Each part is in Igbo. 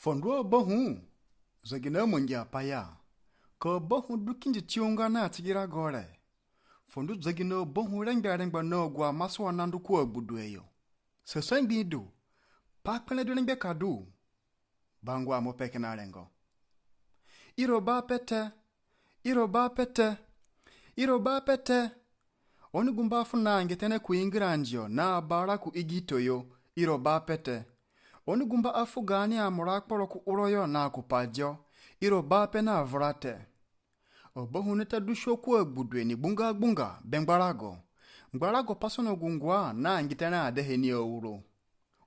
Fondro bohu zagina mungia paya ko bohu dukinji tiunga na tigira gore fondu zagina bohu rengba no gwa maswa nandu ko Gbudue yo se sengi du pakpele du rengbe kadu bangwa mo pekena rengo iroba pete onu gumba funa ngetene ku ingranjo na bara ku igito yo iroba pete onu gumba afugani amura kporo ku uroyo na akupajo iroba pe na vrate obohu neta dusho ku Gbudue ni bunga ngbarago pasono gungwa na ngitena adeheni ouro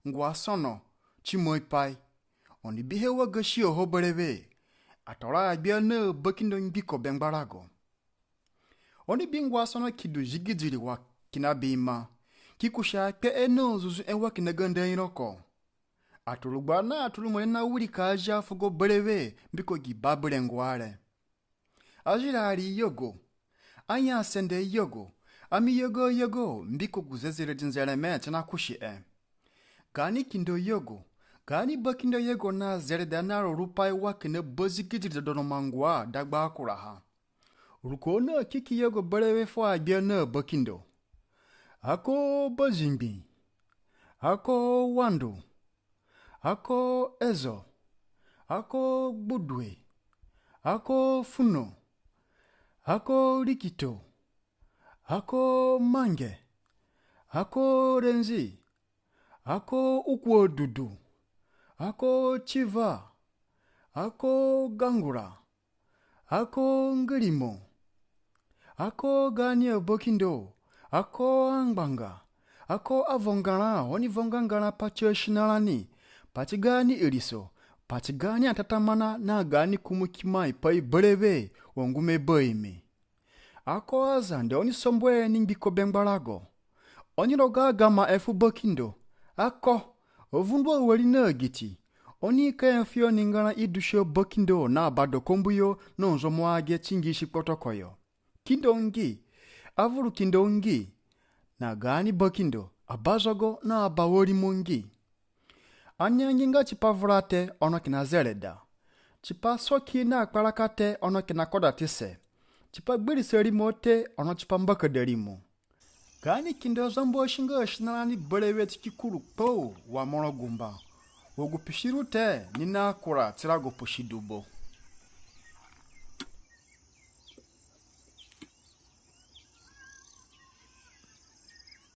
ngwa sono chimoipai oni bihewa gashi ohoberebe atora abia na Bakindo mbiko bengbarago oni bingwa sono kidu jigidiri wa kinabima kikusha pe eno zuzu enwa kinaganda iroko Atoroba na atulumo na wuri kaja fugo berebe mbiko gibabure ngware ajirari yogo anya sende yogo ami yogo mbiko guzezere dinzere mete na kushi gani kindo yogo gani Bakindo yogo na zere danaro rupai wakine bozigidiri dono mangwa dagba akura ha ruko na kiki yogo berebe fo abia na Bakindo ako bozimbi ako wando ako ezo ako Gbudue ako funo ako Rikito ako mange ako renzi ako ukwodudu ako chiva ako gangura ako ngirimo ako gani Bakindo ako angbanga ako avongana oni vongangana pachoshinalani patigani iriso patigani atatamana na gani kumukimai pai berebe wangume boime ako Azande oni sombwe ningbiko bengbarago oni roga gama efu Bakindo ako ovundwa wali na giti oni kaya fio ningana idusho Bakindo na bado kombuyo no nzomo age chingishi protokoyo kindongi avuru kindongi na gani Bakindo abazogo na abawori mongi anyanginga chipavurate ono kina zereda chipa soki na akparakate ono kina kodatise chipa gbiriseri mote ono chipa mbakaderimo gani kindo zombo shinga shinalani berebe tikikuru po wa moro gumba wogu pishirute nina kura tirago pushidubo